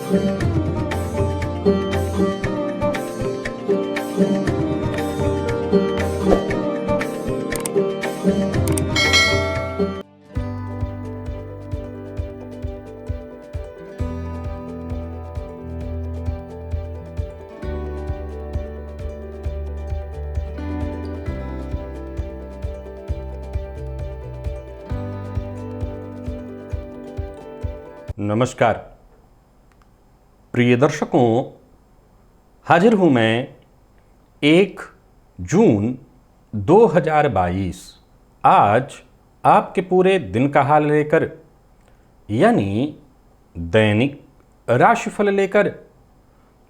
नमस्कार प्रिय दर्शकों, हाजिर हूं मैं 1 जून 2022 आज आपके पूरे दिन का हाल लेकर, यानी दैनिक राशिफल लेकर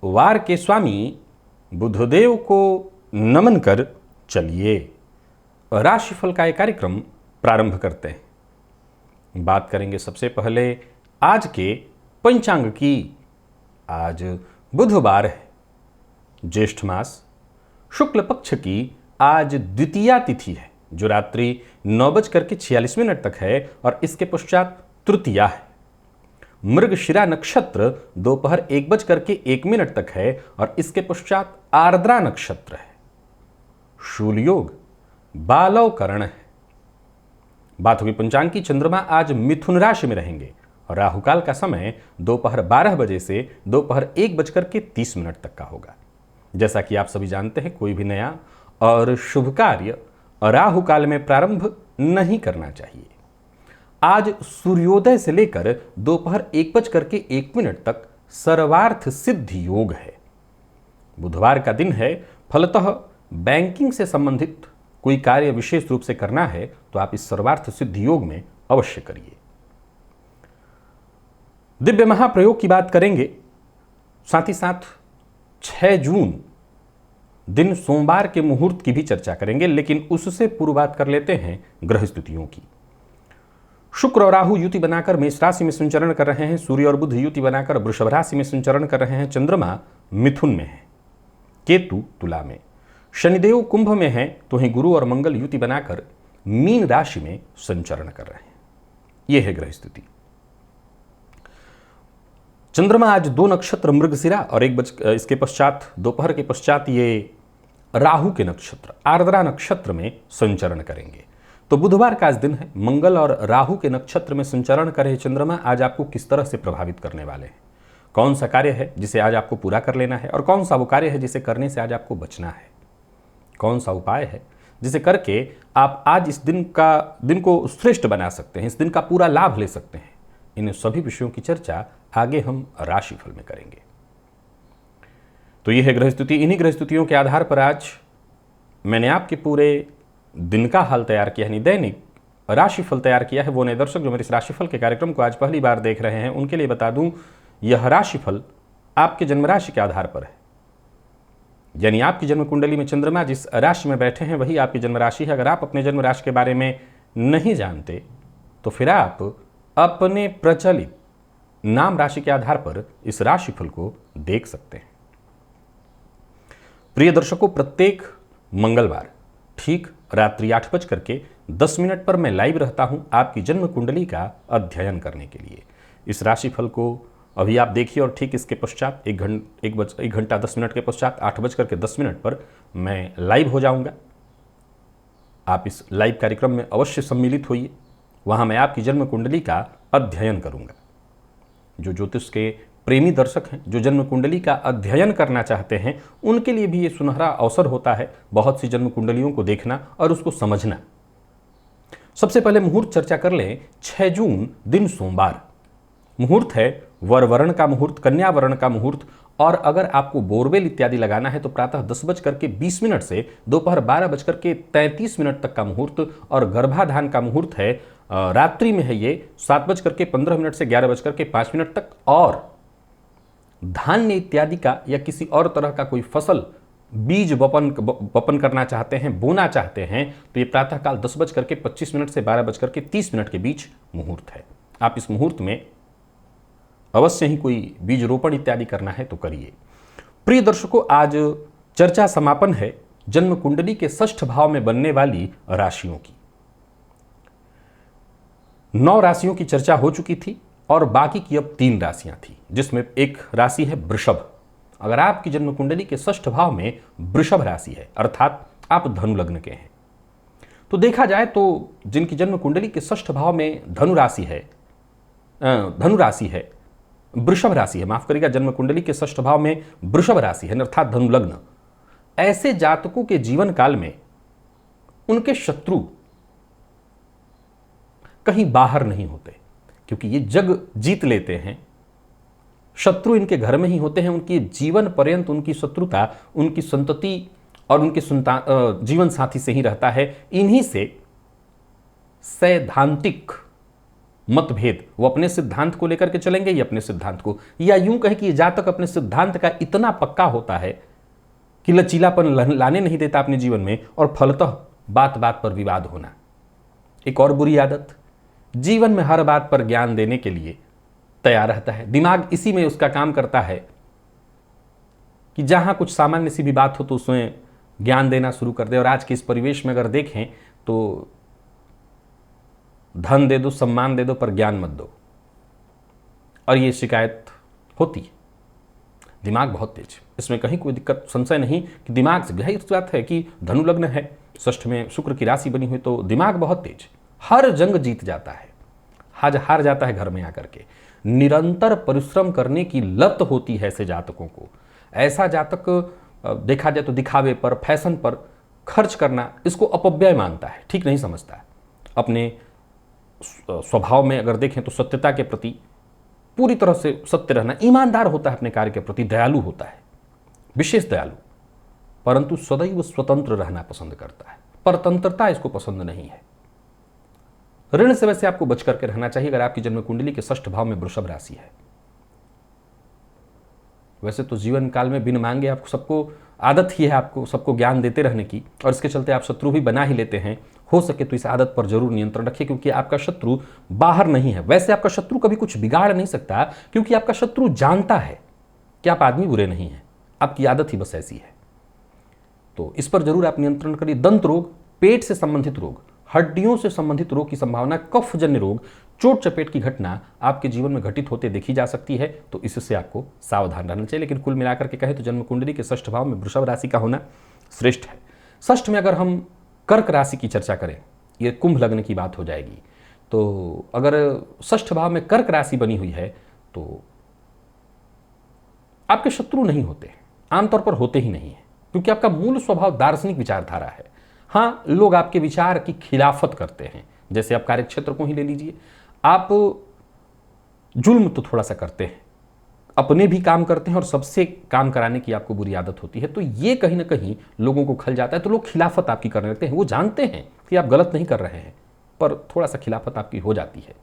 वार के स्वामी बुधदेव को नमन कर चलिए राशिफल का एक कार्यक्रम प्रारंभ करते हैं। बात करेंगे सबसे पहले आज के पंचांग की। आज बुधवार है, ज्येष्ठ मास शुक्ल पक्ष की आज द्वितीया तिथि है जो रात्रि 9:46 तक है और इसके पश्चात तृतीया है। मृगशिरा नक्षत्र दोपहर 1:01 तक है और इसके पश्चात आर्द्रा नक्षत्र है। शूल योग बालवकरण है। बात हुई पंचांग की। चंद्रमा आज मिथुन राशि में रहेंगे और राहुकाल का समय दोपहर 12 बजे से दोपहर 1:30 तक का होगा। जैसा कि आप सभी जानते हैं, कोई भी नया और शुभ कार्य राहुकाल में प्रारंभ नहीं करना चाहिए। आज सूर्योदय से लेकर दोपहर 1:01 तक सर्वार्थ सिद्धि योग है। बुधवार का दिन है, फलतः बैंकिंग से संबंधित कोई कार्य विशेष रूप से करना है तो आप इस सर्वार्थ सिद्धि योग में अवश्य करिए। दिव्य महाप्रयोग की बात करेंगे, साथ ही साथ 6 जून दिन सोमवार के मुहूर्त की भी चर्चा करेंगे, लेकिन उससे पूर्व बात कर लेते हैं ग्रह स्थितियों की। शुक्र और राहु युति बनाकर मेष राशि में संचरण कर रहे हैं। सूर्य और बुध युति बनाकर वृषभ राशि में संचरण कर रहे हैं। चंद्रमा मिथुन में है, केतु तुला में, शनिदेव कुंभ में है, तो वहीं गुरु और मंगल युति बनाकर मीन राशि में संचरण कर रहे हैं। यह है ग्रह स्थिति। चंद्रमा आज 2 नक्षत्र मृगशिरा और इसके पश्चात दोपहर के पश्चात ये राहु के नक्षत्र आर्द्रा नक्षत्र में संचरण करेंगे। तो बुधवार का आज दिन है। मंगल और राहु के नक्षत्र में संचरण कर रहे चंद्रमा आज आपको किस तरह से प्रभावित करने वाले हैं, कौन सा कार्य है जिसे आज आपको पूरा कर लेना है और कौन सा वो कार्य है जिसे करने से आज आपको बचना है, कौन सा उपाय है जिसे करके आप आज इस दिन को श्रेष्ठ बना सकते हैं, इस दिन का पूरा लाभ ले सकते हैं। इन सभी विषयों की चर्चा आगे हम राशिफल में करेंगे। तो यह है ग्रह स्थिति। इन्हीं ग्रह स्थितियों के आधार पर आज मैंने आपके पूरे दिन का हाल तैयार किया, यानी दैनिक राशिफल तैयार किया है। वो नए दर्शक जो मेरे इस राशिफल के कार्यक्रम को आज पहली बार देख रहे हैं, उनके लिए बता दूं, यह राशिफल आपके जन्म राशि के आधार पर है। यानी आपकी जन्म कुंडली में चंद्रमा जिस राशि में बैठे हैं वही आपकी जन्म राशि है। अगर आप अपने जन्म राशि के बारे में नहीं जानते तो फिर आप अपने प्रचलित नाम राशि के आधार पर इस राशिफल को देख सकते हैं। प्रिय दर्शकों, प्रत्येक मंगलवार ठीक रात्रि 8:10 पर मैं लाइव रहता हूं आपकी जन्म कुंडली का अध्ययन करने के लिए। इस राशिफल को अभी आप देखिए और ठीक इसके पश्चात 1 घंटा 10 मिनट के पश्चात 8:10 पर मैं लाइव हो जाऊंगा। आप इस लाइव कार्यक्रम में अवश्य सम्मिलित होइए। वहां मैं आपकी जन्म कुंडली का अध्ययन करूंगा। जो ज्योतिष के प्रेमी दर्शक हैं, जो जन्म कुंडली का अध्ययन करना चाहते हैं, उनके लिए भी ये सुनहरा अवसर होता है बहुत सी जन्म कुंडलियों को देखना और उसको समझना। सबसे पहले मुहूर्त चर्चा कर लें। 6 जून दिन सोमवार, मुहूर्त है वर वर्ण का मुहूर्त, कन्या वर्ण का मुहूर्त। और अगर आपको बोरवेल इत्यादि लगाना है तो प्रातः 10:20 से दोपहर 12:33 तक का मुहूर्त। और गर्भाधान का मुहूर्त है रात्रि में है ये 7:15 से 11:05 तक। और धान्य इत्यादि का या किसी और तरह का कोई फसल बीज वपन करना चाहते हैं, बोना चाहते हैं, तो ये प्रातःकाल 10:25 से 12:30 के बीच मुहूर्त है। आप इस मुहूर्त में अवश्य ही कोई बीज रोपण इत्यादि करना है तो करिए। प्रिय दर्शकों, आज चर्चा समापन है जन्म कुंडली के 6ठ भाव में बनने वाली राशियों की। 9 राशियों की चर्चा हो चुकी थी। और बाकी की अब 3 राशियां थी, जिसमें एक राशि है वृषभ। अगर आपकी जन्म कुंडली के षष्ठ भाव में वृषभ राशि है, अर्थात आप धनु लग्न के हैं, तो देखा जाए तो जिनकी जन्म कुंडली के षष्ठ भाव में धनु राशि है, वृषभ राशि है, माफ करिएगा, जन्म कुंडली के षष्ठ भाव में वृषभ राशि है अर्थात धनु लग्न, ऐसे जातकों के जीवन काल में उनके शत्रु कहीं बाहर नहीं होते, क्योंकि ये जग जीत लेते हैं। शत्रु इनके घर में ही होते हैं, उनकी जीवन पर्यंत उनकी शत्रुता उनकी संतति और उनके जीवन साथी से ही रहता है। इन्हीं से सैद्धांतिक मतभेद, वो अपने सिद्धांत को लेकर के चलेंगे, ये अपने सिद्धांत को, या यूं कहें कि ये जातक अपने सिद्धांत का इतना पक्का होता है कि लचीलापन लाने नहीं देता अपने जीवन में, और फलतः बात बात पर विवाद होना। एक और बुरी आदत, जीवन में हर बात पर ज्ञान देने के लिए तैयार रहता है। दिमाग इसी में उसका काम करता है कि जहां कुछ सामान्य सी भी बात हो तो उसमें ज्ञान देना शुरू कर दे। और आज के इस परिवेश में अगर देखें तो धन दे दो, सम्मान दे दो, पर ज्ञान मत दो, और ये शिकायत होती है। दिमाग बहुत तेज, इसमें कहीं कोई दिक्कत संशय नहीं कि दिमाग से यही बात है कि धनु लग्न है, षष्ठ में शुक्र की राशि बनी हुई, तो दिमाग बहुत तेज, हर जंग जीत जाता है, हार जाता है घर में आकर के। निरंतर परिश्रम करने की लत होती है ऐसे जातकों को। ऐसा जातक देखा जाए तो दिखावे पर, फैशन पर खर्च करना, इसको अपव्यय मानता है, ठीक नहीं समझता है। अपने स्वभाव में अगर देखें तो सत्यता के प्रति पूरी तरह से सत्य रहना, ईमानदार होता है अपने कार्य के प्रति, दयालु होता है, विशेष दयालु, परंतु सदैव स्वतंत्र रहना पसंद करता है। परतंत्रता इसको पसंद नहीं है। ऋण से वैसे आपको बच करके रहना चाहिए अगर आपकी जन्म कुंडली के षष्ठ भाव में वृषभ राशि है। वैसे तो जीवन काल में बिन मांगे आपको सबको आदत ही है आपको सबको ज्ञान देते रहने की, और इसके चलते आप शत्रु भी बना ही लेते हैं। हो सके तो इस आदत पर जरूर नियंत्रण रखिए, क्योंकि आपका शत्रु बाहर नहीं है। वैसे आपका शत्रु कभी कुछ बिगाड़ नहीं सकता, क्योंकि आपका शत्रु जानता है कि आप आदमी बुरे नहीं हैं, आपकी आदत ही बस ऐसी है। तो इस पर जरूर आप नियंत्रण करिए। दंत रोग, पेट से संबंधित रोग, हड्डियों से संबंधित रोग की संभावना, कफजन्य रोग, चोट चपेट की घटना आपके जीवन में घटित होते देखी जा सकती है, तो इससे आपको सावधान रहना चाहिए। लेकिन कुल मिलाकर के कहें तो जन्म कुंडली के षष्ठ भाव में वृषभ राशि का होना श्रेष्ठ है। षष्ठ में अगर हम कर्क राशि की चर्चा करें, ये कुंभ लग्न की बात हो जाएगी, तो अगर षष्ठ भाव में कर्क राशि बनी हुई है तो आपके शत्रु नहीं होते, आमतौर पर होते ही नहीं है, क्योंकि आपका मूल स्वभाव दार्शनिक विचारधारा है। हाँ, लोग आपके विचार की खिलाफत करते हैं, जैसे आप कार्य क्षेत्र को ही ले लीजिए, आप जुल्म तो थोड़ा सा करते हैं, अपने भी काम करते हैं और सबसे काम कराने की आपको बुरी आदत होती है, तो ये कहीं ना कहीं लोगों को खल जाता है। तो लोग खिलाफत आपकी करने लगते हैं। वो जानते हैं कि आप गलत नहीं कर रहे हैं, पर थोड़ा सा खिलाफत आपकी हो जाती है।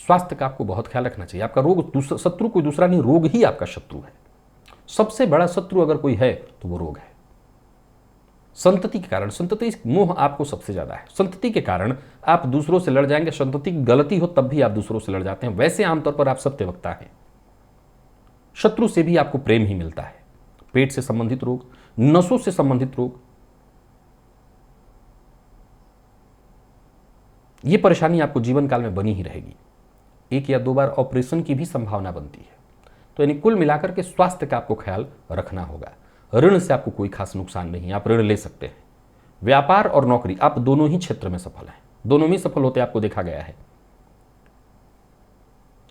स्वास्थ्य का आपको बहुत ख्याल रखना चाहिए। आपका रोग शत्रु कोई दूसरा नहीं, रोग ही आपका शत्रु है। सबसे बड़ा शत्रु अगर कोई है तो वो रोग है। संतति के कारण, संतति मोह आपको सबसे ज्यादा है। संतति के कारण आप दूसरों से लड़ जाएंगे, संतति की गलती हो तब भी आप दूसरों से लड़ जाते हैं। वैसे आमतौर पर आप सत्यवक्ता हैं, शत्रु से भी आपको प्रेम ही मिलता है। पेट से संबंधित रोग, नसों से संबंधित रोग, ये परेशानी आपको जीवन काल में बनी ही रहेगी। 1 या 2 बार ऑपरेशन की भी संभावना बनती है। तो यानी कुल मिलाकर के स्वास्थ्य का आपको ख्याल रखना होगा। ऋण से आपको कोई खास नुकसान नहीं है, आप ऋण ले सकते हैं। व्यापार और नौकरी, आप दोनों ही क्षेत्र में सफल हैं, दोनों में सफल होते आपको देखा गया है।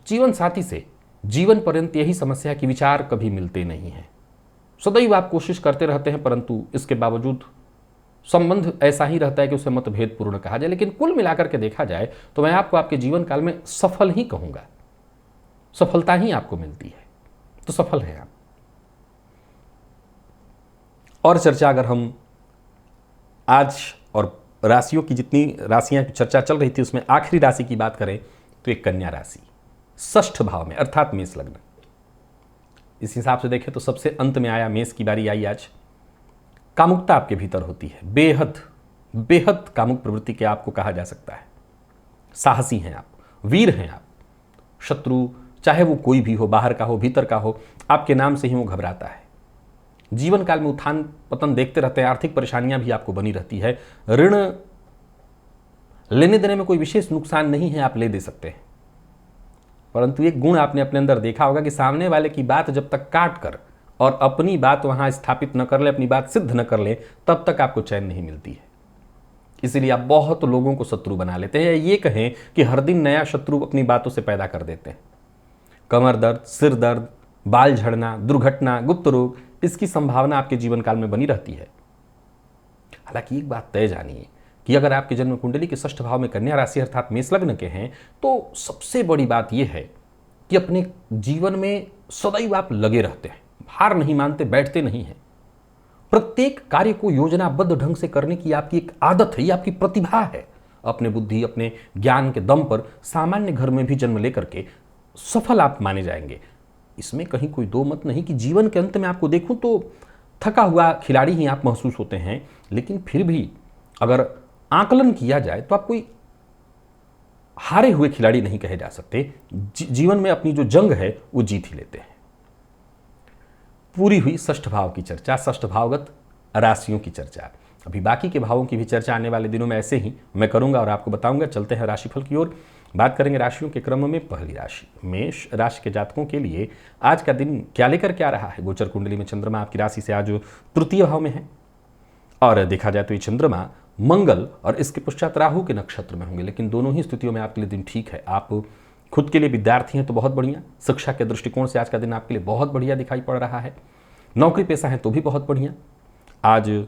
जीवन साथी से जीवन पर्यंत यही समस्या है कि विचार कभी मिलते नहीं हैं। सदैव आप कोशिश करते रहते हैं, परंतु इसके बावजूद संबंध ऐसा ही रहता है कि उसे मतभेद पूर्ण कहा जाए। लेकिन कुल मिलाकर के देखा जाए तो मैं आपको आपके जीवन काल में सफल ही कहूंगा, सफलता ही आपको मिलती है, तो सफल हैं आप। और चर्चा अगर हम आज और राशियों की जितनी राशियां की चर्चा चल रही थी उसमें आखिरी राशि की बात करें तो एक कन्या राशि षष्ठ भाव में अर्थात मेष लग्न। इस हिसाब से देखें तो सबसे अंत में आया मेष की बारी आई आज। कामुकता आपके भीतर होती है, बेहद बेहद कामुक प्रवृत्ति के आपको कहा जा सकता है। साहसी हैं आप, वीर हैं आप। शत्रु चाहे वो कोई भी हो, बाहर का हो भीतर का हो, आपके नाम से ही वो घबराता है। जीवन काल में उत्थान पतन देखते रहते हैं, आर्थिक परेशानियां भी आपको बनी रहती है। ऋण लेने देने में कोई विशेष नुकसान नहीं है, आप ले दे सकते हैं। परंतु एक गुण आपने अपने अंदर देखा होगा कि सामने वाले की बात जब तक काट कर और अपनी बात वहां स्थापित न कर ले, अपनी बात सिद्ध न कर ले, तब तक आपको चैन नहीं मिलती है। इसीलिए आप बहुत लोगों को शत्रु बना लेते हैं, या ये कहें कि हर दिन नया शत्रु अपनी बातों से पैदा कर देते हैं। कमर दर्द, सिर दर्द, बाल झड़ना, दुर्घटना, गुप्त रोग, इसकी संभावना आपके जीवन काल में बनी रहती है। हालांकि एक बात तय जानिए कि अगर आपके जन्म कुंडली के षष्ठ भाव में कन्या राशि अर्थात मेष लग्न के हैं, तो सबसे बड़ी बात यह है कि अपने जीवन में सदैव आप लगे रहते हैं, हार नहीं मानते, बैठते नहीं हैं। प्रत्येक कार्य को योजनाबद्ध ढंग से करने की आपकी एक आदत है, ये आपकी प्रतिभा है। अपने बुद्धि, अपने ज्ञान के दम पर सामान्य घर में भी जन्म लेकर के सफल आप माने जाएंगे। इसमें कहीं कोई दो मत नहीं कि जीवन के अंत में आपको देखूं तो थका हुआ खिलाड़ी ही आप महसूस होते हैं, लेकिन फिर भी अगर आकलन किया जाए तो आप कोई हारे हुए खिलाड़ी नहीं कहे जा सकते। जीवन में अपनी जो जंग है वो जीत ही लेते हैं। पूरी हुई षष्ठ भाव की चर्चा, षष्ठ भावगत राशियों की चर्चा। अभी बाकी के भावों की भी चर्चा आने वाले दिनों में ऐसे ही मैं करूंगा और आपको बताऊंगा। चलते हैं राशिफल की ओर, बात करेंगे राशियों के क्रम में। पहली राशि मेष राशि के जातकों के लिए आज का दिन क्या लेकर के आ रहा है। गोचर कुंडली में चंद्रमा आपकी राशि से आज तृतीय भाव में है, और देखा जाए तो ये चंद्रमा मंगल और इसके पश्चात राहु के नक्षत्र में होंगे, लेकिन दोनों ही स्थितियों में आपके लिए दिन ठीक है। आप खुद के लिए विद्यार्थी हैं तो बहुत बढ़िया, शिक्षा के दृष्टिकोण से आज का दिन आपके लिए बहुत बढ़िया दिखाई पड़ रहा है। नौकरी पेशा है तो भी बहुत बढ़िया। आज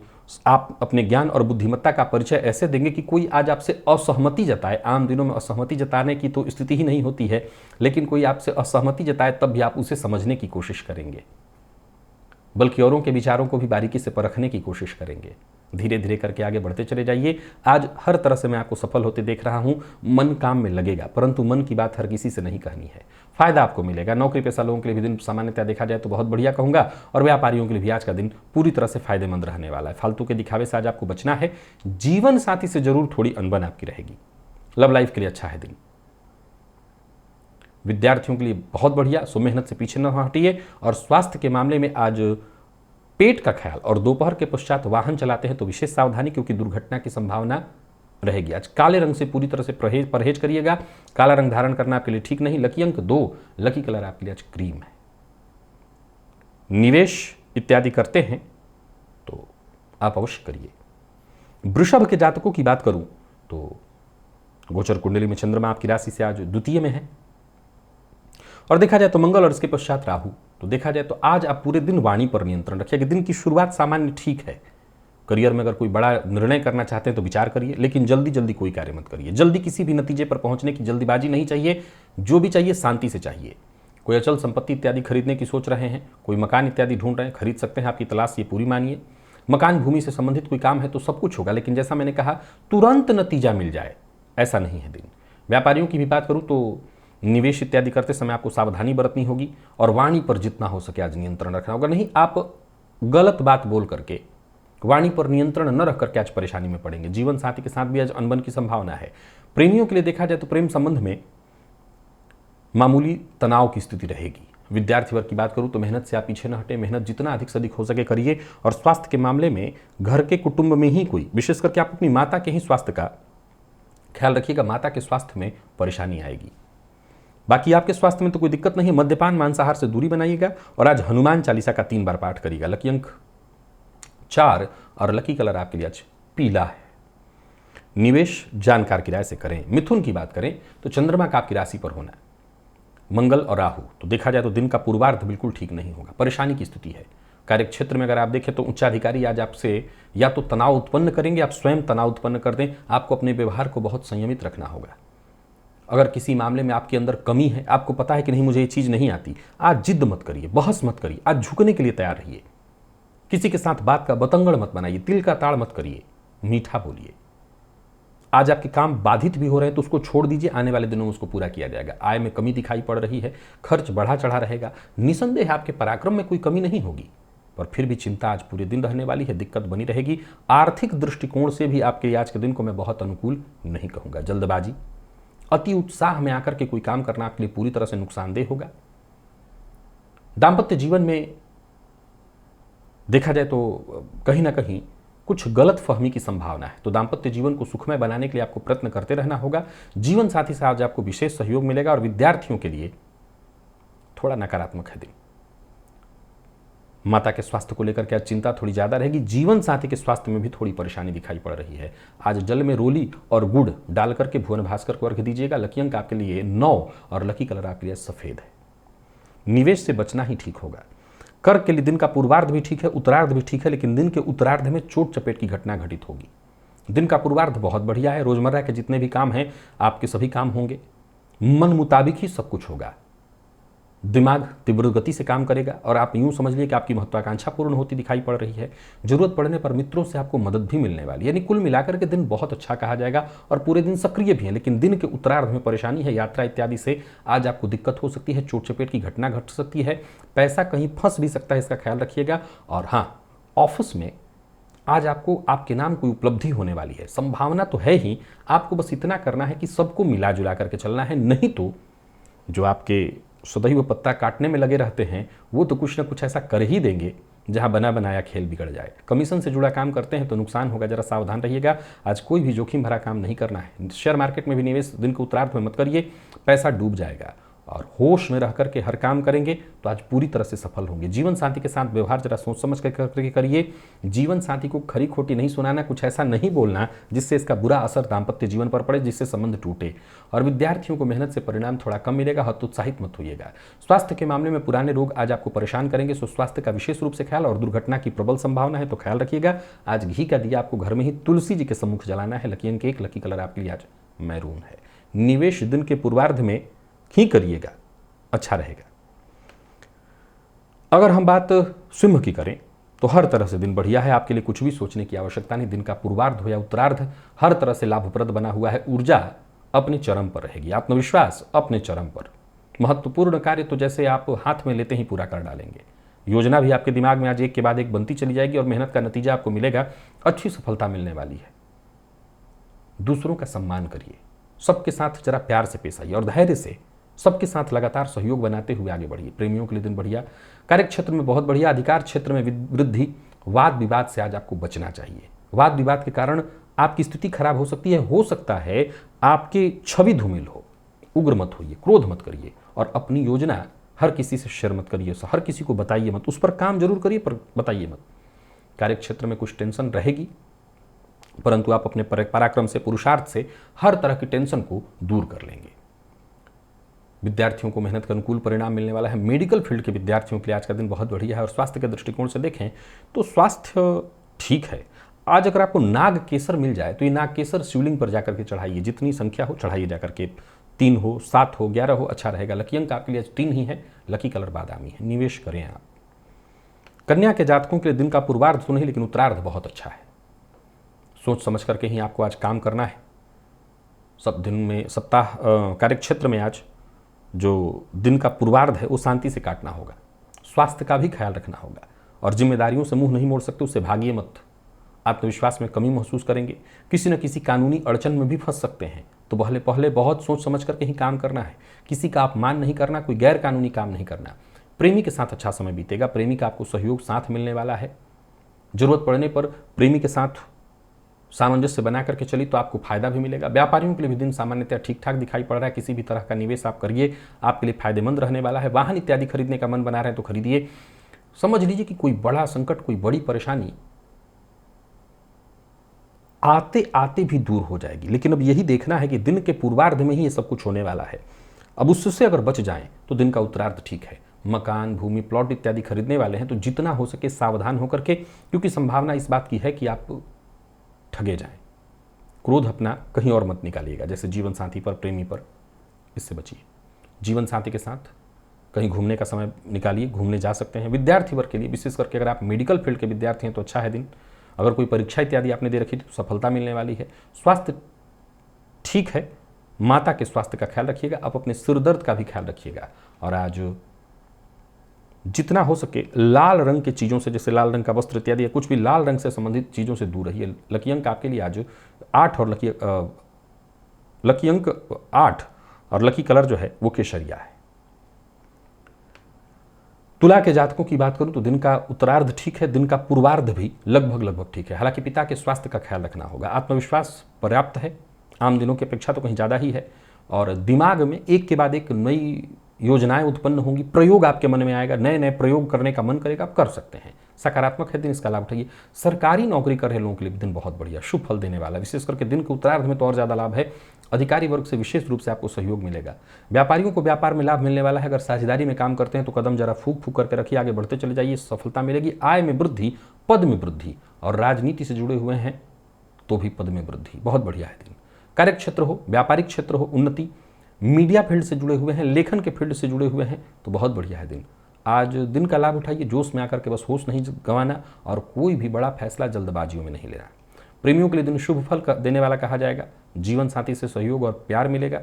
आप अपने ज्ञान और बुद्धिमत्ता का परिचय ऐसे देंगे कि कोई आज आपसे असहमति जताए। आम दिनों में असहमति जताने की तो स्थिति ही नहीं होती है, लेकिन कोई आपसे असहमति जताए तब भी आप उसे समझने की कोशिश करेंगे, बल्कि औरों के विचारों को भी बारीकी से परखने की कोशिश करेंगे। धीरे धीरे करके आगे बढ़ते चले जाइए। आज हर तरह से मैं आपको सफल होते देख रहा हूं। मन काम में लगेगा, परंतु मन की बात हर किसी से नहीं कहनी है। फायदा आपको मिलेगा। नौकरी पेशा लोगों के लिए भी दिन सामान्यतः देखा जाए तो बहुत बढ़िया कहूंगा, और व्यापारियों के लिए भी आज का दिन पूरी तरह से फायदेमंद रहने वाला है। फालतू के दिखावे से आज आपको बचना है। जीवन साथी से जरूर थोड़ी अनबन आपकी रहेगी। लव लाइफ के लिए अच्छा है दिन। विद्यार्थियों के लिए बहुत बढ़िया, सो मेहनत से पीछे न हटिए। और स्वास्थ्य के मामले में आज पेट का ख्याल, और दोपहर के पश्चात वाहन चलाते हैं तो विशेष सावधानी, क्योंकि दुर्घटना की संभावना रहेगी। आज काले रंग से पूरी तरह से परहेज करिएगा। काला रंग धारण करना आपके लिए ठीक नहीं। लकी अंक 2, लकी कलर आपके लिए आज क्रीम है। निवेश इत्यादि करते हैं तो आप अवश्य करिए। वृषभ के जातकों की बात करूं तो गोचर कुंडली में चंद्रमा आपकी राशि से आज द्वितीय में है, और देखा जाए तो मंगल और इसके पश्चात राहु। तो देखा जाए तो आज आप पूरे दिन वाणी पर नियंत्रण रखिएगा। दिन की शुरुआत सामान्य ठीक है। करियर में अगर कोई बड़ा निर्णय करना चाहते हैं तो विचार करिए, लेकिन जल्दी जल्दी कोई कार्य मत करिए। जल्दी किसी भी नतीजे पर पहुंचने की जल्दीबाजी नहीं चाहिए। जो भी चाहिए शांति से चाहिए। कोई अचल संपत्ति इत्यादि खरीदने की सोच रहे हैं, कोई मकान इत्यादि ढूंढ रहे हैं, खरीद सकते हैं। आपकी तलाश ये पूरी मानिए। मकान भूमि से संबंधित कोई काम है तो सब कुछ होगा, लेकिन जैसा मैंने कहा तुरंत नतीजा मिल जाए ऐसा नहीं है दिन। व्यापारियों की भी बात करूं तो निवेश इत्यादि करते समय आपको सावधानी बरतनी होगी, और वाणी पर जितना हो सके आज नियंत्रण रखना होगा। नहीं आप गलत बात बोल करके वाणी पर नियंत्रण न रख करके आज परेशानी में पड़ेंगे। जीवन साथी के साथ भी आज अनबन की संभावना है। प्रेमियों के लिए देखा जाए तो प्रेम संबंध में मामूली तनाव की स्थिति रहेगी। विद्यार्थी वर्ग की बात करूं तो मेहनत से आप पीछे न हटे। मेहनत जितना अधिक से अधिक हो सके करिए। और स्वास्थ्य के मामले में घर के कुटुंब में ही कोई, विशेष करके आप अपनी माता के ही स्वास्थ्य का ख्याल रखिएगा। माता के स्वास्थ्य में परेशानी आएगी। बाकी आपके स्वास्थ्य में तो कोई दिक्कत नहीं है। मद्यपान मांसाहार से दूरी बनाइएगा, और आज हनुमान चालीसा का 3 बार पाठ करिएगा। लकी अंक 4 और लकी कलर आपके लिए आज पीला है। निवेश जानकार की राय से करें। मिथुन की बात करें तो चंद्रमा का आपकी राशि पर होना है, मंगल और राहु। तो देखा जाए तो दिन का पूर्वार्ध बिल्कुल ठीक नहीं होगा, परेशानी की स्थिति है। कार्य क्षेत्र में अगर आप देखें तो उच्चाधिकारी आज आपसे या तो तनाव उत्पन्न करेंगे, आप स्वयं तनाव उत्पन्न कर दें। आपको अपने व्यवहार को बहुत संयमित रखना होगा। अगर किसी मामले में आपके अंदर कमी है, आपको पता है कि नहीं मुझे ये चीज़ नहीं आती, आज जिद मत करिए, बहस मत करिए। आज झुकने के लिए तैयार रहिए। किसी के साथ बात का बतंगड़ मत बनाइए, तिल का ताड़ मत करिए, मीठा बोलिए। आज आपके काम बाधित भी हो रहे हैं तो उसको छोड़ दीजिए, आने वाले दिनों में उसको पूरा किया जाएगा। आय में कमी दिखाई पड़ रही है, खर्च बढ़ा चढ़ा रहेगा। निसंदेह आपके पराक्रम में कोई कमी नहीं होगी, पर फिर भी चिंता आज पूरे दिन रहने वाली है, दिक्कत बनी रहेगी। आर्थिक दृष्टिकोण से भी आपके आज के दिन को मैं बहुत अनुकूल नहीं कहूँगा। जल्दबाजी, अति उत्साह में आकर के कोई काम करना आपके लिए पूरी तरह से नुकसानदेह होगा। दाम्पत्य जीवन में देखा जाए तो कहीं ना कहीं कुछ गलत फहमी की संभावना है। तो दाम्पत्य जीवन को सुखमय बनाने के लिए आपको प्रयत्न करते रहना होगा। जीवन साथी से आज आपको विशेष सहयोग मिलेगा और विद्यार्थियों के लिए थोड़ा नकारात्मक है दिन। माता के स्वास्थ्य को लेकर के आज चिंता थोड़ी ज़्यादा रहेगी। जीवन साथी के स्वास्थ्य में भी थोड़ी परेशानी दिखाई पड़ रही है। आज जल में रोली और गुड़ डाल करके भुवन भास्कर को अर्घ्य दीजिएगा। लकी अंक आपके लिए 9 और लकी कलर आपके लिए सफ़ेद है। निवेश से बचना ही ठीक होगा। कर्क के लिए दिन का पूर्वार्ध भी ठीक है, उत्तरार्ध भी ठीक है, लेकिन दिन के उत्तरार्ध में चोट चपेट की घटना घटित होगी। दिन का पूर्वार्ध बहुत बढ़िया है। रोजमर्रा के जितने भी काम हैं आपके सभी काम होंगे, मन मुताबिक ही सब कुछ होगा। दिमाग तीव्र गति से काम करेगा और आप यूं समझ लिए कि आपकी महत्वाकांक्षा पूर्ण होती दिखाई पड़ रही है। जरूरत पड़ने पर मित्रों से आपको मदद भी मिलने वाली है। यानी कुल मिलाकर के दिन बहुत अच्छा कहा जाएगा और पूरे दिन सक्रिय भी है। लेकिन दिन के उत्तरार्ध में परेशानी है, यात्रा इत्यादि से आज आपको दिक्कत हो सकती है, चोट चपेट की घटना घट सकती है, पैसा कहीं फंस भी सकता है, इसका ख्याल रखिएगा। और हाँ, ऑफिस में आज आपको आपके नाम कोई उपलब्धि होने वाली है, संभावना तो है ही। आपको बस इतना करना है कि सबको मिला जुला करके चलना है, नहीं तो जो आपके सदैव पत्ता काटने में लगे रहते हैं वो तो कुछ ना कुछ ऐसा कर ही देंगे जहां बना बनाया खेल बिगड़ जाए। कमीशन से जुड़ा काम करते हैं तो नुकसान होगा, जरा सावधान रहिएगा। आज कोई भी जोखिम भरा काम नहीं करना है। शेयर मार्केट में भी निवेश दिन के उत्तरार्ध में मत करिए, पैसा डूब जाएगा। और होश में रह करके हर काम करेंगे तो आज पूरी तरह से सफल होंगे। जीवन साथी के साथ व्यवहार जरा सोच समझ करके करिए। जीवन साथी को खरी खोटी नहीं सुनाना, कुछ ऐसा नहीं बोलना जिससे इसका बुरा असर दाम्पत्य जीवन पर पड़े, जिससे संबंध टूटे। और विद्यार्थियों को मेहनत से परिणाम थोड़ा कम मिलेगा, हतोत्साहित मत होइएगा। स्वास्थ्य के मामले में पुराने रोग आज आपको परेशान करेंगे, सो स्वास्थ्य का विशेष रूप से ख्याल। और दुर्घटना की प्रबल संभावना है तो ख्याल रखिएगा। आज घी का दिया आपको घर में ही तुलसी जी के सम्मुख जलाना है। लकी अंक 1, लकी कलर आपके लिए आज मैरून है। निवेश दिन के पूर्वार्ध में ही करिएगा, अच्छा रहेगा। अगर हम बात सिंह की करें तो हर तरह से दिन बढ़िया है। आपके लिए कुछ भी सोचने की आवश्यकता नहीं। दिन का पूर्वार्ध हो या उत्तरार्ध हर तरह से लाभप्रद बना हुआ है। ऊर्जा अपने चरम पर रहेगी, आत्मविश्वास अपने चरम पर। महत्वपूर्ण कार्य तो जैसे आप हाथ में लेते ही पूरा कर डालेंगे। योजना भी आपके दिमाग में आज एक के बाद एक बनती चली जाएगी और मेहनत का नतीजा आपको मिलेगा, अच्छी सफलता मिलने वाली है। दूसरों का सम्मान करिए, सबके साथ जरा प्यार से पेश आइए और धैर्य से सबके साथ लगातार सहयोग बनाते हुए आगे बढ़िए। प्रेमियों के लिए दिन बढ़िया, कार्य क्षेत्र में बहुत बढ़िया, अधिकार क्षेत्र में वृद्धि। वाद विवाद से आज आपको बचना चाहिए। वाद विवाद के कारण आपकी स्थिति खराब हो सकती है। हो सकता है आपकी छवि धूमिल हो। उग्र मत होइए, क्रोध मत करिए और अपनी योजना हर किसी से शेयर मत करिए, हर किसी को बताइए मत। उस पर काम जरूर करिए पर बताइए मत। कार्य क्षेत्र में कुछ टेंशन रहेगी, परंतु आप अपने पराक्रम से, पुरुषार्थ से हर तरह की टेंशन को दूर कर लेंगे। विद्यार्थियों को मेहनत का अनुकूल परिणाम मिलने वाला है। मेडिकल फील्ड के विद्यार्थियों के लिए आज का दिन बहुत बढ़िया है। और स्वास्थ्य के दृष्टिकोण से देखें तो स्वास्थ्य ठीक है। आज अगर आपको नाग केसर मिल जाए तो ये नाग केसर शिवलिंग पर जाकर के चढ़ाइए, जितनी संख्या हो चढ़ाइए जाकर के। 3 हो, 7 हो, 11 हो, अच्छा रहेगा। लकी अंक आपके लिए 3 ही है, लकी कलर बादामी है। निवेश करें आप। कन्या के जातकों के लिए दिन का पूर्वार्ध तो नहीं लेकिन उत्तरार्ध बहुत अच्छा है। सोच समझ करके ही आपको आज काम करना है। सब दिन में सप्ताह कार्य क्षेत्र में आज जो दिन का पूर्वार्ध है वो शांति से काटना होगा। स्वास्थ्य का भी ख्याल रखना होगा और जिम्मेदारियों से मुंह नहीं मोड़ सकते, उससे भागिए मत। आत्मविश्वास में कमी महसूस करेंगे। किसी न किसी कानूनी अड़चन में भी फंस सकते हैं, तो पहले बहुत सोच समझ करके ही काम करना है। किसी का अपमान नहीं करना, कोई गैर कानूनी काम नहीं करना। प्रेमी के साथ अच्छा समय बीतेगा। प्रेमी का आपको सहयोग साथ मिलने वाला है। जरूरत पड़ने पर प्रेमी के साथ सामंजस्य बना करके चली तो आपको फायदा भी मिलेगा। व्यापारियों के लिए भी दिन सामान्यतः ठीक ठाक दिखाई पड़ रहा है। किसी भी तरह का निवेश आप करिए, आपके लिए फायदेमंद रहने वाला है। वाहन इत्यादि खरीदने का मन बना रहे हैं तो खरीदिए। समझ लीजिए कि कोई बड़ा संकट, कोई बड़ी परेशानी आते आते भी दूर हो जाएगी। लेकिन अब यही देखना है कि दिन के पूर्वार्ध में ही ये सब कुछ होने वाला है। अब उससे अगर बच जाएं तो दिन का उत्तरार्ध ठीक है। मकान, भूमि, प्लॉट इत्यादि खरीदने वाले हैं तो जितना हो सके सावधान होकर के, क्योंकि संभावना इस बात की है कि आप ठगे जाएं। क्रोध अपना कहीं और मत निकालिएगा, जैसे जीवन साथी पर, प्रेमी पर, इससे बचिए। जीवन साथी के साथ कहीं घूमने का समय निकालिए, घूमने जा सकते हैं। विद्यार्थी वर्ग के लिए विशेष करके अगर आप मेडिकल फील्ड के विद्यार्थी हैं तो अच्छा है दिन। अगर कोई परीक्षा इत्यादि आपने दे रखी थी तो सफलता मिलने वाली है। स्वास्थ्य ठीक है। माता के स्वास्थ्य का ख्याल रखिएगा। आप अपने सिर दर्द का भी ख्याल रखिएगा। और आज जितना हो सके लाल रंग की चीज़ों से, जैसे लाल रंग का वस्त्र इत्यादि या कुछ भी लाल रंग से संबंधित चीज़ों से दूर रहिए। लकी अंक आपके लिए आज 8 और लकी अंक 8 और लकी कलर जो है वो केसरिया है। तुला के जातकों की बात करूं तो दिन का उत्तरार्ध ठीक है, दिन का पूर्वार्ध भी लगभग ठीक है। हालांकि पिता के स्वास्थ्य का ख्याल रखना होगा। आत्मविश्वास पर्याप्त है, आम दिनों की अपेक्षा तो कहीं ज़्यादा ही है, और दिमाग में एक के बाद एक नई योजनाएं उत्पन्न होंगी, प्रयोग आपके मन में आएगा, नए नए प्रयोग करने का मन करेगा, आप कर सकते हैं। सकारात्मक है दिन, इसका लाभ उठाइए। सरकारी नौकरी कर रहे लोगों के लिए दिन बहुत बढ़िया, शुभ फल देने वाला, विशेष करके दिन के उत्तरार्ध में तो और ज़्यादा लाभ है। अधिकारी वर्ग से विशेष रूप से आपको सहयोग मिलेगा। व्यापारियों को व्यापार में लाभ मिलने वाला है। अगर साझेदारी में काम करते हैं तो कदम जरा फूक फूक करके रखिए, आगे बढ़ते चले जाइए, सफलता मिलेगी। आय में वृद्धि, पद में वृद्धि, और राजनीति से जुड़े हुए हैं तो भी पद में वृद्धि, बहुत बढ़िया है दिन। कार्य क्षेत्र हो, व्यापारिक क्षेत्र हो, उन्नति, मीडिया फील्ड से जुड़े हुए हैं, लेखन के फील्ड से जुड़े हुए हैं तो बहुत बढ़िया है दिन। आज दिन का लाभ उठाइए, जोश में आकर के बस होश नहीं गंवाना, और कोई भी बड़ा फैसला जल्दबाजियों में नहीं लेना। प्रेमियों के लिए दिन शुभ फल देने वाला कहा जाएगा। जीवन साथी से सहयोग और प्यार मिलेगा।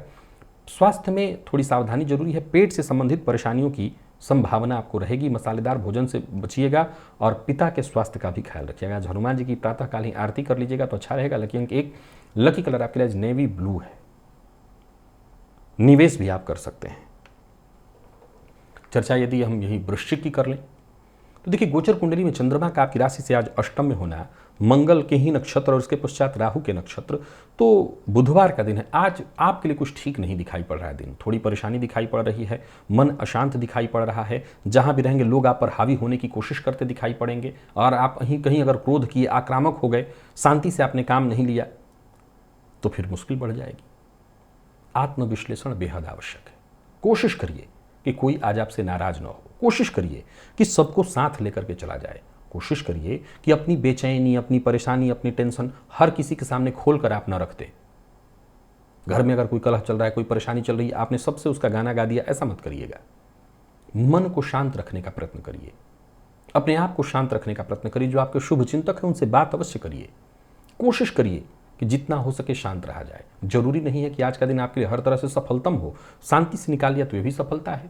स्वास्थ्य में थोड़ी सावधानी जरूरी है। पेट से संबंधित परेशानियों की संभावना आपको रहेगी। मसालेदार भोजन से बचिएगा और पिता के स्वास्थ्य का भी ख्याल रखिएगा। आज हनुमान जी की प्रातःकालीन आरती कर लीजिएगा तो अच्छा रहेगा। लकी अंक 1, लकी कलर आपके लिए आज नेवी ब्लू है। निवेश भी आप कर सकते हैं। चर्चा यदि हम यही वृश्चिक की कर लें तो देखिए, गोचर कुंडली में चंद्रमा का आपकी राशि से आज अष्टम में होना, मंगल के ही नक्षत्र और उसके पश्चात राहु के नक्षत्र, तो बुधवार का दिन है। आज आपके लिए कुछ ठीक नहीं दिखाई पड़ रहा है दिन, थोड़ी परेशानी दिखाई पड़ रही है, मन अशांत दिखाई पड़ रहा है। जहां भी रहेंगे लोग आप पर हावी होने की कोशिश करते दिखाई पड़ेंगे, और आप कहीं अगर क्रोध किए, आक्रामक हो गए, शांति से आपने काम नहीं लिया तो फिर मुश्किल बढ़ जाएगी। आत्मविश्लेषण बेहद आवश्यक है। कोशिश करिए कि कोई आज आपसे नाराज ना हो। कोशिश करिए कि सबको साथ लेकर के चला जाए। कोशिश करिए कि अपनी बेचैनी, अपनी परेशानी, अपनी टेंशन हर किसी के सामने खोल कर आप ना रख दें। घर में अगर कोई कलह चल रहा है, कोई परेशानी चल रही है, आपने सबसे उसका गाना गा दिया, ऐसा मत करिएगा। मन को शांत रखने का प्रयत्न करिए, अपने आप को शांत रखने का प्रयत्न करिए। जो आपके शुभ चिंतक हैं उनसे बात अवश्य करिए। कोशिश करिए कि जितना हो सके शांत रहा जाए। जरूरी नहीं है कि आज का दिन आपके लिए हर तरह से सफलतम हो। शांति से निकाल लिया तो ये भी सफलता है।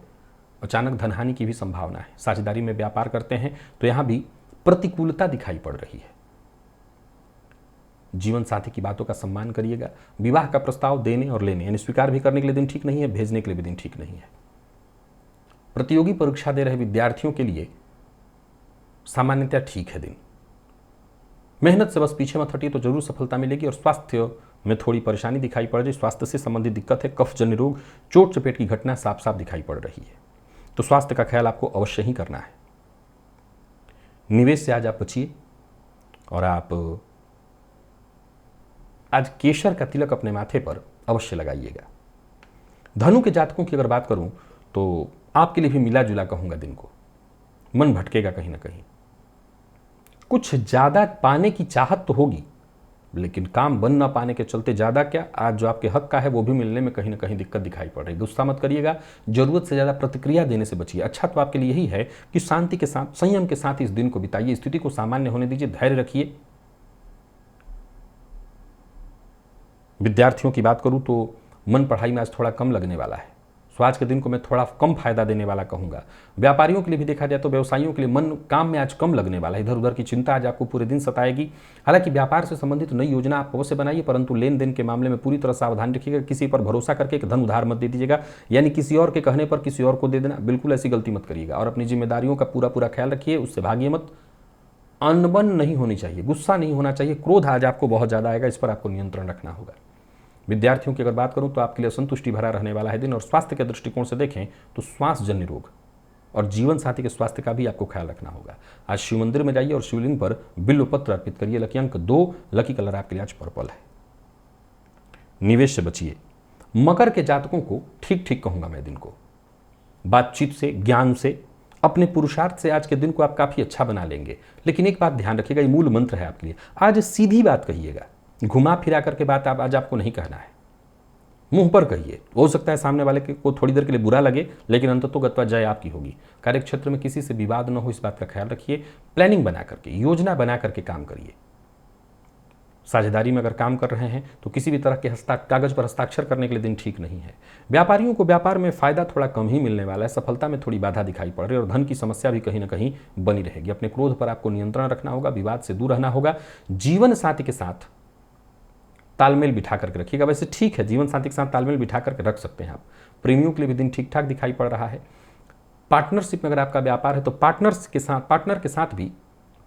अचानक धनहानि की भी संभावना है। साझेदारी में व्यापार करते हैं तो यहां भी प्रतिकूलता दिखाई पड़ रही है। जीवन साथी की बातों का सम्मान करिएगा। विवाह का प्रस्ताव देने और लेने यानी स्वीकार भी करने के लिए दिन ठीक नहीं है, भेजने के लिए भी दिन ठीक नहीं है। प्रतियोगी परीक्षा दे रहे विद्यार्थियों के लिए सामान्यतः ठीक है दिन। मेहनत से बस पीछे मत हटिए तो जरूर सफलता मिलेगी। और स्वास्थ्य में थोड़ी परेशानी दिखाई पड़ रही, स्वास्थ्य से संबंधित दिक्कत है, कफजन्य रोग, चोट चपेट की घटना साफ साफ दिखाई पड़ रही है, तो स्वास्थ्य का ख्याल आपको अवश्य ही करना है। निवेश से आज आप बचिए, और आप आज केशर का तिलक अपने माथे पर अवश्य लगाइएगा। धनु के जातकों की अगर बात करूं तो आपके लिए भी मिला जुला कहूंगा दिन को। मन भटकेगा कहीं ना कहीं, कुछ ज्यादा पाने की चाहत तो होगी, लेकिन काम बन ना पाने के चलते ज्यादा क्या, आज जो आपके हक का है वो भी मिलने में कहीं ना कहीं दिक्कत दिखाई पड़ रही है। गुस्सा मत करिएगा, जरूरत से ज्यादा प्रतिक्रिया देने से बचिए। अच्छा तो आपके लिए यही है कि शांति के साथ, संयम के साथ इस दिन को बिताइए, स्थिति को सामान्य होने दीजिए, धैर्य रखिए। विद्यार्थियों की बात करूं तो मन पढ़ाई में आज थोड़ा कम लगने वाला है, सो आज के दिन को मैं थोड़ा कम फायदा देने वाला कहूंगा। व्यापारियों के लिए भी देखा जाए तो व्यवसायियों के लिए मन काम में आज कम लगने वाला है। इधर उधर की चिंता आज आपको पूरे दिन सताएगी। हालांकि व्यापार से संबंधित नई योजना आप अवश्य बनाइए, परंतु लेन देन के मामले में पूरी तरह सावधान रखिएगा। किसी पर भरोसा करके धन उधार मत दे दीजिएगा, यानी किसी और के कहने पर किसी और को दे देना, बिल्कुल ऐसी गलती मत करिएगा। और अपनी जिम्मेदारियों का पूरा ख्याल रखिए, उससे भागिए मत। अनबन नहीं होनी चाहिए, गुस्सा नहीं होना चाहिए, क्रोध आज आपको बहुत ज्यादा आएगा, इस पर आपको नियंत्रण रखना होगा। विद्यार्थियों की अगर बात करूं तो आपके लिए असंतुष्टि भरा रहने वाला है दिन। और स्वास्थ्य के दृष्टिकोण से देखें तो श्वासजन्य रोग और जीवन साथी के स्वास्थ्य का भी आपको ख्याल रखना होगा। आज शिव मंदिर में जाइए और शिवलिंग पर बिल्व पत्र अर्पित करिए। लकी अंक 2, लकी कलर आपके लिए आज पर्पल है। निवेश से बचिए। मकर के जातकों को ठीक ठीक कहूंगा मैं दिन को। बातचीत से, ज्ञान से, अपने पुरुषार्थ से आज के दिन को आप काफी अच्छा बना लेंगे। लेकिन एक बात ध्यान रखिएगा, ये मूल मंत्र है आपके लिए, आज सीधी बात कहिएगा। घुमा फिरा करके बात आज आपको नहीं कहना है, मुंह पर कहिए। हो सकता है सामने वाले को थोड़ी देर के लिए बुरा लगे, लेकिन अंततोगत्वा जय आपकी होगी। कार्यक्षेत्र में किसी से विवाद न हो, इस बात का ख्याल रखिए। प्लानिंग बना करके, योजना बना करके काम करिए। साझेदारी में अगर काम कर रहे हैं तो किसी भी तरह के कागज पर हस्ताक्षर करने के लिए दिन ठीक नहीं है। व्यापारियों को व्यापार में फायदा थोड़ा कम ही मिलने वाला है, सफलता में थोड़ी बाधा दिखाई पड़ रही है, और धन की समस्या भी कहीं ना कहीं बनी रहेगी। अपने क्रोध पर आपको नियंत्रण रखना होगा, विवाद से दूर रहना होगा। जीवन साथी के साथ तालमेल बिठा करके रखिएगा। वैसे ठीक है, जीवन साथी के साथ तालमेल बिठा करके रख सकते हैं आप। प्रेमियों के लिए भी दिन ठीक ठाक दिखाई पड़ रहा है। पार्टनरशिप में अगर आपका व्यापार है तो पार्टनर के साथ भी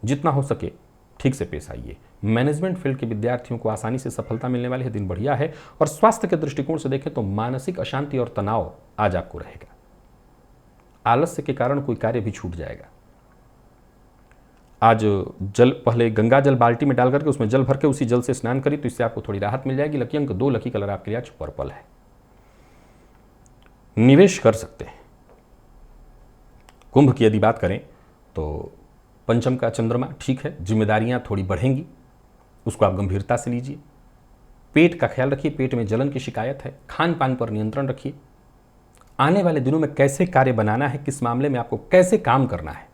जितना हो सके ठीक से पेश आइए। मैनेजमेंट फील्ड के विद्यार्थियों को आसानी से सफलता मिलने वाली है, दिन बढ़िया है। और स्वास्थ्य के दृष्टिकोण से देखें तो मानसिक अशांति और तनाव आज आपको रहेगा। आलस्य के कारण कोई कार्य भी छूट जाएगा। आज पहले गंगा जल बाल्टी में डाल करके उसमें जल भर के उसी जल से स्नान करिए, तो इससे आपको थोड़ी राहत मिल जाएगी। लकी अंक 2, लकी कलर आपके लिए आज पर्पल है। निवेश कर सकते हैं। कुंभ की यदि बात करें तो पंचम का चंद्रमा ठीक है, जिम्मेदारियां थोड़ी बढ़ेंगी, उसको आप गंभीरता से लीजिए। पेट का ख्याल रखिए, पेट में जलन की शिकायत है, खान पान पर नियंत्रण रखिए। आने वाले दिनों में कैसे कार्य बनाना है, किस मामले में आपको कैसे काम करना है,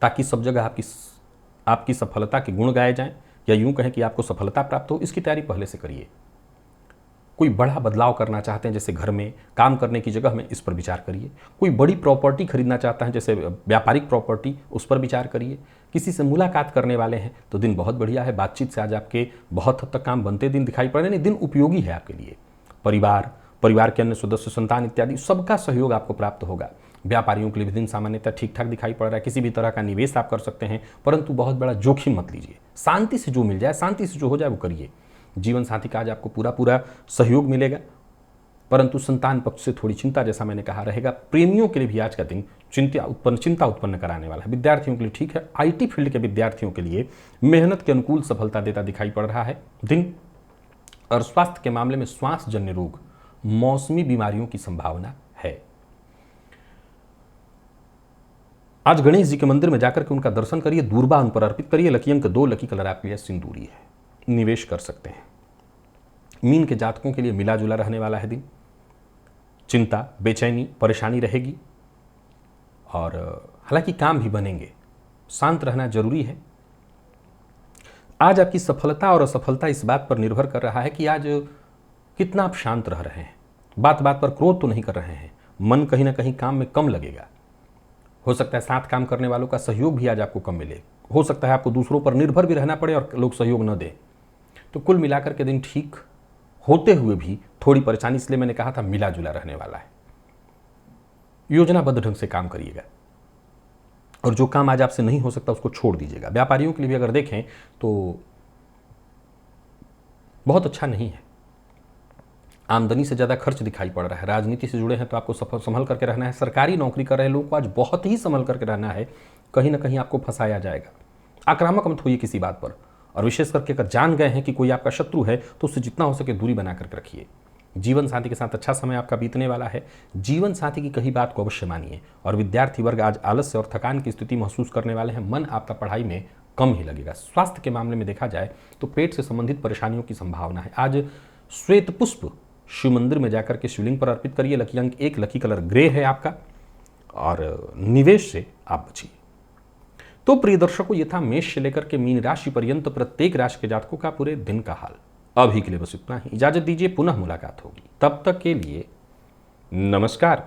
ताकि सब जगह आपकी सफलता के गुण गाए जाएं, या यूं कहें कि आपको सफलता प्राप्त हो, इसकी तैयारी पहले से करिए। कोई बड़ा बदलाव करना चाहते हैं, जैसे घर में काम करने की जगह में, इस पर विचार करिए। कोई बड़ी प्रॉपर्टी खरीदना चाहता है, जैसे व्यापारिक प्रॉपर्टी, उस पर विचार करिए। किसी से मुलाकात करने वाले हैं तो दिन बहुत बढ़िया है। बातचीत से आज आपके बहुत हद तक काम बनते दिन दिखाई पड़ रहे हैं। दिन उपयोगी है आपके लिए। परिवार के अन्य सदस्य, संतान इत्यादि सबका सहयोग आपको प्राप्त होगा। व्यापारियों के लिए भी दिन सामान्यतः ठीक ठाक दिखाई पड़ रहा है। किसी भी तरह का निवेश आप कर सकते हैं, परंतु बहुत बड़ा जोखिम मत लीजिए। शांति से जो मिल जाए, शांति से जो हो जाए वो करिए। जीवन साथी का आज आपको पूरा सहयोग मिलेगा, परंतु संतान पक्ष से थोड़ी चिंता, जैसा मैंने कहा, रहेगा। प्रेमियों के लिए भी आज का दिन चिंता उत्पन्न कराने वाला है। विद्यार्थियों के लिए ठीक है। आईटी फील्ड के विद्यार्थियों के लिए मेहनत के अनुकूल सफलता देता दिखाई पड़ रहा है दिन। और स्वास्थ्य के मामले में श्वास जन्य रोग, मौसमी बीमारियों की संभावना है। आज गणेश जी के मंदिर में जाकर के उनका दर्शन करिए, दूर्बा उन पर अर्पित करिए। लकी अंक 2, लकी कलर आपके लिए सिंदूरी है। निवेश कर सकते हैं। मीन के जातकों के लिए मिला जुला रहने वाला है दिन। चिंता, बेचैनी, परेशानी रहेगी, और हालांकि काम भी बनेंगे। शांत रहना जरूरी है। आज आपकी सफलता और असफलता इस बात पर निर्भर कर रहा है कि आज कितना आप शांत रह रहे हैं। बात बात पर क्रोध तो नहीं कर रहे हैं। मन कहीं ना कहीं काम में कम लगेगा। हो सकता है साथ काम करने वालों का सहयोग भी आज आपको कम मिले। हो सकता है आपको दूसरों पर निर्भर भी रहना पड़े और लोग सहयोग न दें। तो कुल मिलाकर के दिन ठीक होते हुए भी थोड़ी परेशानी, इसलिए मैंने कहा था मिला जुला रहने वाला है। योजनाबद्ध ढंग से काम करिएगा, और जो काम आज आपसे नहीं हो सकता उसको छोड़ दीजिएगा। व्यापारियों के लिए भी अगर देखें तो बहुत अच्छा नहीं है। आमदनी से ज़्यादा खर्च दिखाई पड़ रहा है। राजनीति से जुड़े हैं तो आपको संभल करके रहना है। सरकारी नौकरी कर रहे लोगों को आज बहुत ही संभल करके रहना है। कहीं ना कहीं आपको फंसाया जाएगा। आक्रामक मत होइए किसी बात पर, और विशेष करके अगर जान गए हैं कि कोई आपका शत्रु है तो उससे जितना हो सके दूरी बना करके रखिए। जीवन साथी के साथ अच्छा समय आपका बीतने वाला है। जीवन साथी की कही बात को अवश्य मानिए। और विद्यार्थी वर्ग आज आलस्य और थकान की स्थिति महसूस करने वाले हैं। मन आपका पढ़ाई में कम ही लगेगा। स्वास्थ्य के मामले में देखा जाए तो पेट से संबंधित परेशानियों की संभावना है। आज श्वेत पुष्प शिव मंदिर में जाकर के शिवलिंग पर अर्पित करिए। लकी अंक 1, लकी कलर ग्रे है आपका, और निवेश से आप बचिए। तो प्रिय दर्शकों, ये था मेष से लेकर के मीन राशि पर्यंत प्रत्येक राशि के जातकों का पूरे दिन का हाल। अभी के लिए बस इतना ही। इजाजत दीजिए, पुनः मुलाकात होगी। तब तक के लिए नमस्कार।